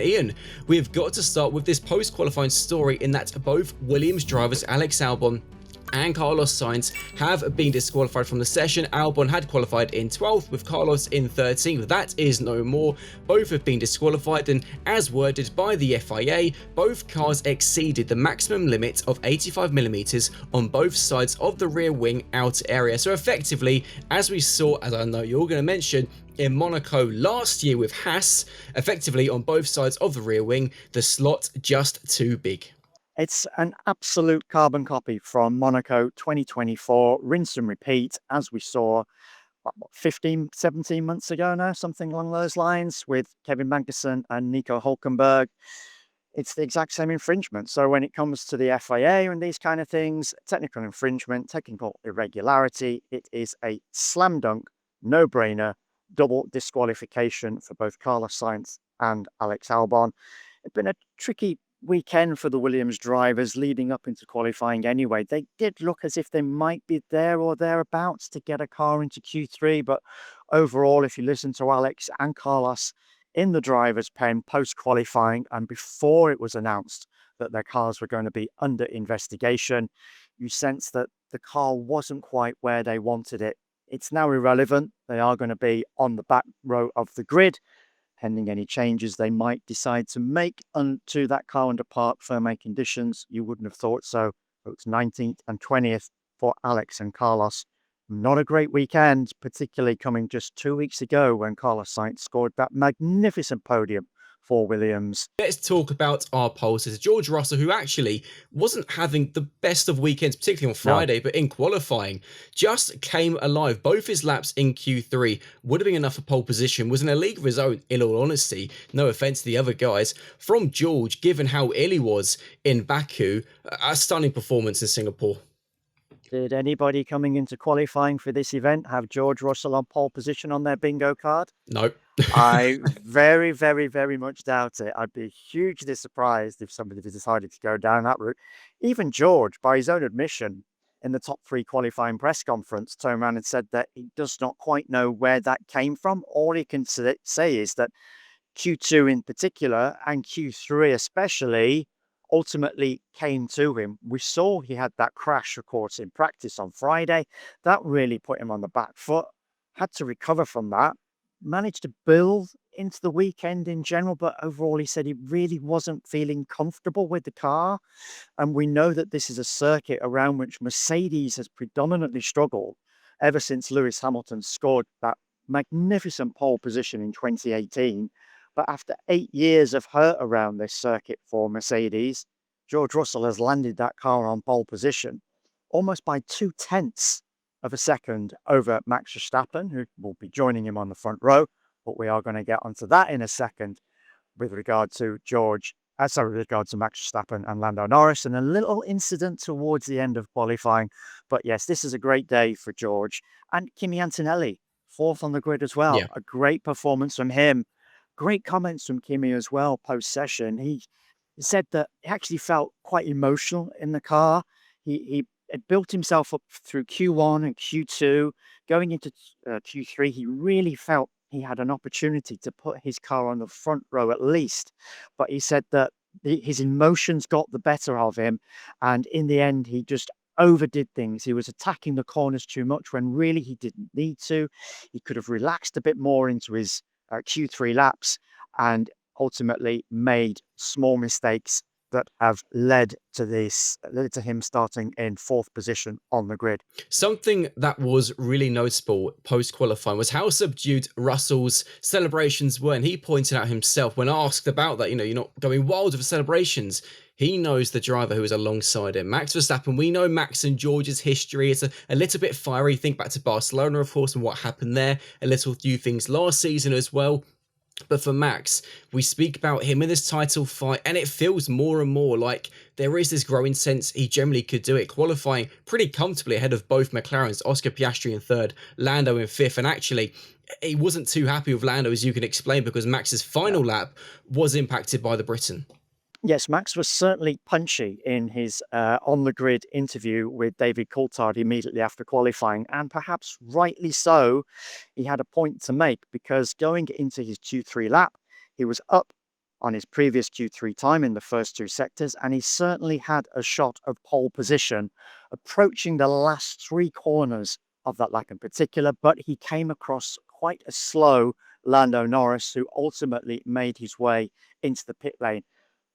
Ian, we've got to start with this post-qualifying story in that both Williams drivers Alex Albon and Carlos Sainz have been disqualified from the session. Albon had qualified in 12th with Carlos in 13th. That is no more. Both have been disqualified, and as worded by the FIA, both cars exceeded the maximum limit of 85mm on both sides of the rear wing outer area. So effectively, as we saw, as I know you're going to mention, in Monaco last year with Haas, effectively on both sides of the rear wing, the slot just too big. It's an absolute carbon copy from Monaco 2024, rinse and repeat, as we saw 15, 17 months ago now, something along those lines, with Kevin Magnussen and Nico Hulkenberg. It's the exact same infringement. So when it comes to the FIA and these kind of things, technical infringement, technical irregularity, it is a slam dunk, no-brainer, double disqualification for both Carlos Sainz and Alex Albon. It's been a tricky weekend for the Williams drivers leading up into qualifying anyway. They did look as if they might be there or thereabouts to get a car into Q3, but overall, if you listen to Alex and Carlos in the driver's pen post-qualifying and before it was announced that their cars were going to be under investigation, you sense that the car wasn't quite where they wanted it. It's now irrelevant. They are going to be on the back row of the grid, pending any changes they might decide to make to that car under park firmware conditions. You wouldn't have thought so. It's 19th and 20th for Alex and Carlos. Not a great weekend, particularly coming just 2 weeks ago when Carlos Sainz scored that magnificent podium for Williams. Let's talk about our pollsters. George Russell, who actually wasn't having the best of weekends, particularly on Friday, but in qualifying, just came alive. Both his laps in Q3 would have been enough for pole position, was in a league of his own, in all honesty. No offense to the other guys. From George, given how ill he was in Baku, a stunning performance in Singapore. Did anybody coming into qualifying for this event have George Russell on pole position on their bingo card? No. I very, very, very much doubt it. I'd be hugely surprised if somebody decided to go down that route. Even George, by his own admission, in the top 3 qualifying press conference, turned around and said that he does not quite know where that came from. All he can say is that Q2 in particular and Q3 especially ultimately came to him. We saw he had that crash, of course, in practice on Friday. That really put him on the back foot. Had to recover from that. Managed to build into the weekend in general, but overall he said he really wasn't feeling comfortable with the car. And we know that this is a circuit around which Mercedes has predominantly struggled ever since Lewis Hamilton scored that magnificent pole position in 2018. But after 8 years of hurt around this circuit for Mercedes, George Russell has landed that car on pole position almost by 0.2 of a second over Max Verstappen, who will be joining him on the front row. But we are going to get onto that in a second with regard to with regard to Max Verstappen and Lando Norris, and a little incident towards the end of qualifying. But yes, this is a great day for George. And Kimi Antonelli, 4th on the grid as well. Yeah. A great performance from him. Great comments from Kimi as well post-session. He said that he actually felt quite emotional in the car. He had built himself up through Q1 and Q2. Going into Q3, he really felt he had an opportunity to put his car on the front row at least. But he said that his emotions got the better of him. And in the end, he just overdid things. He was attacking the corners too much when really he didn't need to. He could have relaxed a bit more into his Q3 laps and ultimately made small mistakes that have led to him starting in 4th position on the grid. Something that was really noticeable post-qualifying was how subdued Russell's celebrations were, and he pointed out himself when asked about that, you're not going wild with celebrations. He knows the driver who is alongside him. Max Verstappen, we know Max and George's history. It's a little bit fiery. Think back to Barcelona, of course, and what happened there. A little few things last season as well. But for Max, we speak about him in this title fight, and it feels more and more like there is this growing sense he generally could do it, qualifying pretty comfortably ahead of both McLarens, Oscar Piastri in 3rd, Lando in 5th, and actually he wasn't too happy with Lando, as you can explain, because Max's final lap was impacted by the Briton. Yes, Max was certainly punchy in his on-the-grid interview with David Coulthard immediately after qualifying, and perhaps rightly so. He had a point to make because going into his Q3 lap, he was up on his previous Q3 time in the first two sectors, and he certainly had a shot of pole position approaching the last three corners of that lap in particular, but he came across quite a slow Lando Norris, who ultimately made his way into the pit lane.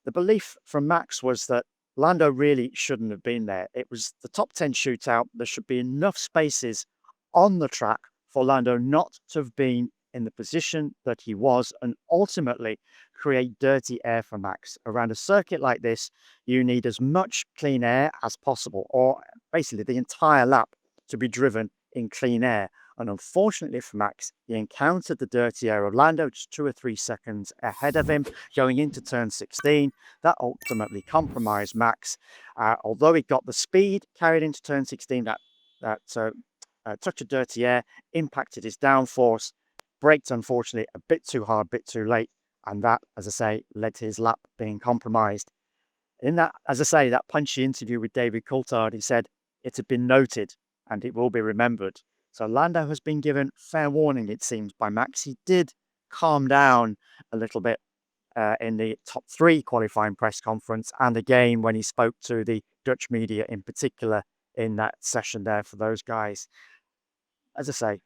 The belief from Max was that Lando really shouldn't have been there. It was the top 10 shootout. There should be enough spaces on the track for Lando not to have been in the position that he was and ultimately create dirty air for Max. Around a circuit like this, you need as much clean air as possible, or basically the entire lap to be driven in clean air. And unfortunately for Max, he encountered the dirty air of Lando just 2 or 3 seconds ahead of him going into turn 16. That ultimately compromised Max. Although he got the speed carried into turn 16, that touch of dirty air impacted his downforce, braked unfortunately a bit too hard, a bit too late. And that, as I say, led to his lap being compromised. In that, as I say, that punchy interview with David Coulthard, he said, "It had been noted and it will be remembered." So Lando has been given fair warning, it seems, by Max. He did calm down a little bit in the top 3 qualifying press conference, and again when he spoke to the Dutch media in particular in that session there for those guys. As I say,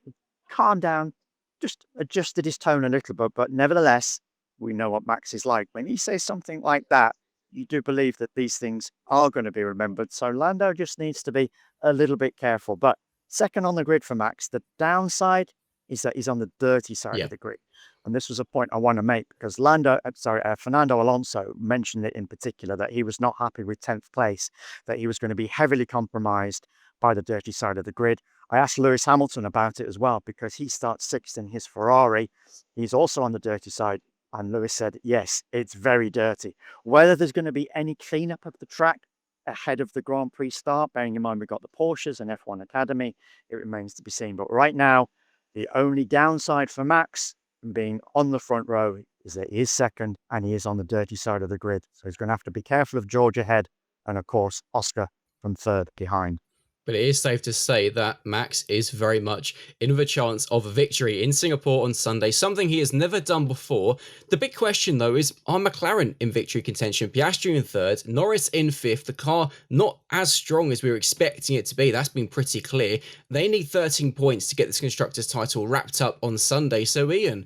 calm down, just adjusted his tone a little bit, but nevertheless, we know what Max is like. When he says something like that, you do believe that these things are going to be remembered. So Lando just needs to be a little bit careful. But second on the grid for Max, the downside is that he's on the dirty side Yeah. of the grid. And this was a point I want to make because Fernando Alonso mentioned it in particular, that he was not happy with 10th place, that he was going to be heavily compromised by the dirty side of the grid. I asked Lewis Hamilton about it as well because he starts 6th in his Ferrari. He's also on the dirty side. And Lewis said, yes, it's very dirty. Whether there's going to be any cleanup of the track ahead of the Grand Prix start, bearing in mind we've got the Porsches and F1 Academy, it remains to be seen. But right now, the only downside for Max being on the front row is that he is second and he is on the dirty side of the grid. So he's going to have to be careful of George ahead and, of course, Oscar from third behind. But it is safe to say that Max is very much in with a chance of a victory in Singapore on Sunday, something he has never done before. The big question, though, is are McLaren in victory contention? Piastri in third, Norris in fifth. The car not as strong as we were expecting it to be. That's been pretty clear. They need 13 points to get this Constructors' title wrapped up on Sunday. So, Ian,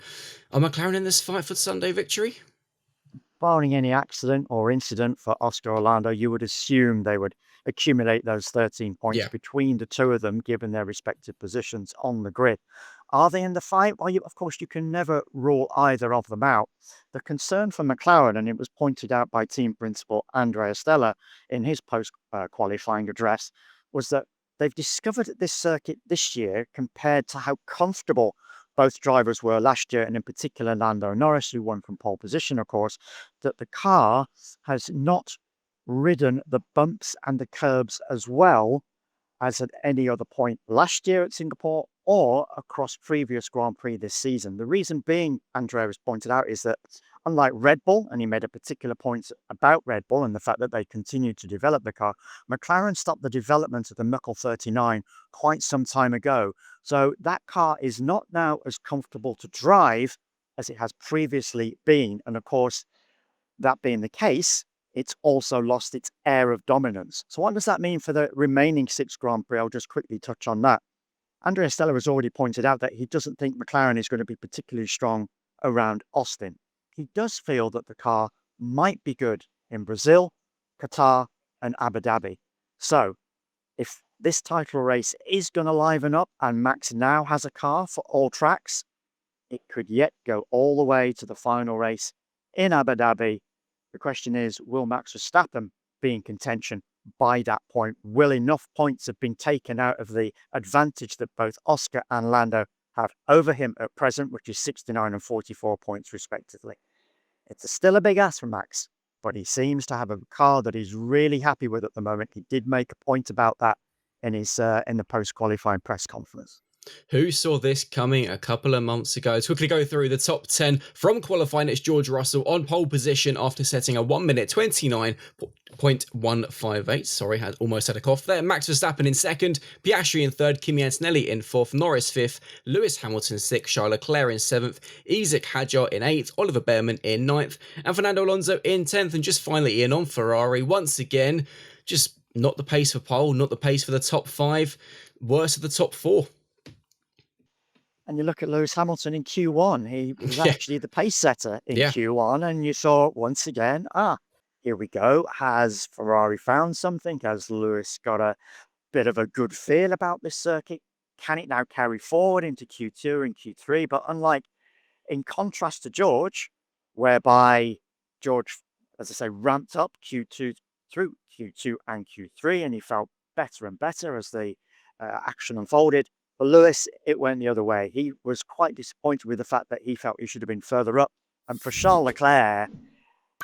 are McLaren in this fight for Sunday victory? Barring any accident or incident for Oscar or Lando, you would assume they would accumulate those 13 points between the two of them, given their respective positions on the grid. Are they in the fight? Well, of course, you can never rule either of them out. The concern for McLaren, and it was pointed out by team principal Andrea Stella in his post-qualifying address, was that they've discovered at this circuit this year, compared to how comfortable both drivers were last year, and in particular Lando Norris, who won from pole position, of course, that the car has not ridden the bumps and the curbs as well as at any other point last year at Singapore or across previous Grand Prix this season. The reason being, Andrea has pointed out, is that unlike Red Bull, and he made a particular point about Red Bull and the fact that they continued to develop the car, McLaren stopped the development of the Muckle 39 quite some time ago. So that car is not now as comfortable to drive as it has previously been. And of course, that being the case, it's also lost its air of dominance. So what does that mean for the remaining 6 Grand Prix? I'll just quickly touch on that. Andrea Stella has already pointed out that he doesn't think McLaren is going to be particularly strong around Austin. He does feel that the car might be good in Brazil, Qatar, and Abu Dhabi. So if this title race is going to liven up and Max now has a car for all tracks, it could yet go all the way to the final race in Abu Dhabi. The question is, will Max Verstappen be in contention by that point? Will enough points have been taken out of the advantage that both Oscar and Lando have over him at present, which is 69 and 44 points respectively? It's still a big ask for Max, but he seems to have a car that he's really happy with at the moment. He did make a point about that in his in the post-qualifying press conference. Who saw this coming a couple of months ago? To quickly go through the top 10 from qualifying, it's George Russell on pole position after setting a 1 minute 29.158. Sorry, had almost had a cough there. Max Verstappen in second, Piastri in third, Kimi Antonelli in fourth, Norris fifth, Lewis Hamilton sixth, Charles Leclerc in seventh, Isaac Hadjar in eighth, Oliver Behrman in ninth, and Fernando Alonso in 10th. And just finally Ian on Ferrari once again, just not the pace for pole, not the pace for the top five, worse of the top four. And you look at Lewis Hamilton in Q1, he was Yeah. actually the pace setter in Yeah. Q1, and you saw once again, here we go. Has Ferrari found something? Has Lewis got a bit of a good feel about this circuit? Can it now carry forward into Q2 and Q3? But unlike, in contrast to George, whereby George, as I say, ramped up Q2 through Q2 and Q3, and he felt better and better as the action unfolded. For Lewis, it went the other way. He was quite disappointed with the fact that he felt he should have been further up. And for Charles Leclerc,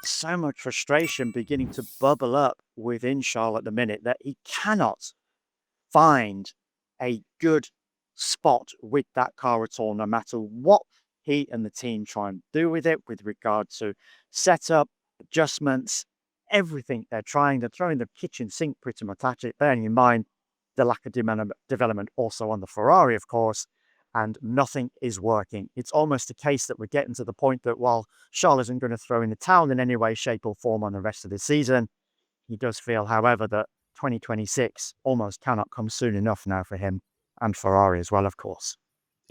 so much frustration beginning to bubble up within Charles at the minute that he cannot find a good spot with that car at all, no matter what he and the team try and do with it, with regard to setup, adjustments, everything they're trying. They're throwing the kitchen sink pretty much at it, bearing in mind the lack of development also on the Ferrari, of course, and nothing is working. It's almost a case that we're getting to the point that while Charles isn't going to throw in the towel in any way, shape, or form on the rest of the season, he does feel, however, that 2026 almost cannot come soon enough now for him and Ferrari as well, of course.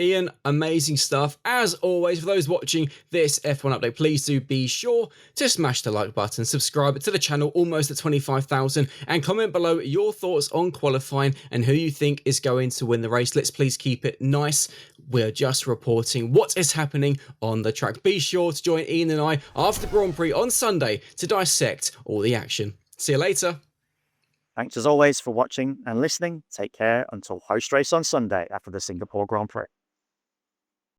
Ian, amazing stuff. As always, for those watching this F1 update, please do be sure to smash the like button, subscribe to the channel, almost at 25,000, and comment below your thoughts on qualifying and who you think is going to win the race. Let's please keep it nice. We're just reporting what is happening on the track. Be sure to join Ian and I after the Grand Prix on Sunday to dissect all the action. See you later. Thanks as always for watching and listening. Take care until post-race on Sunday after the Singapore Grand Prix.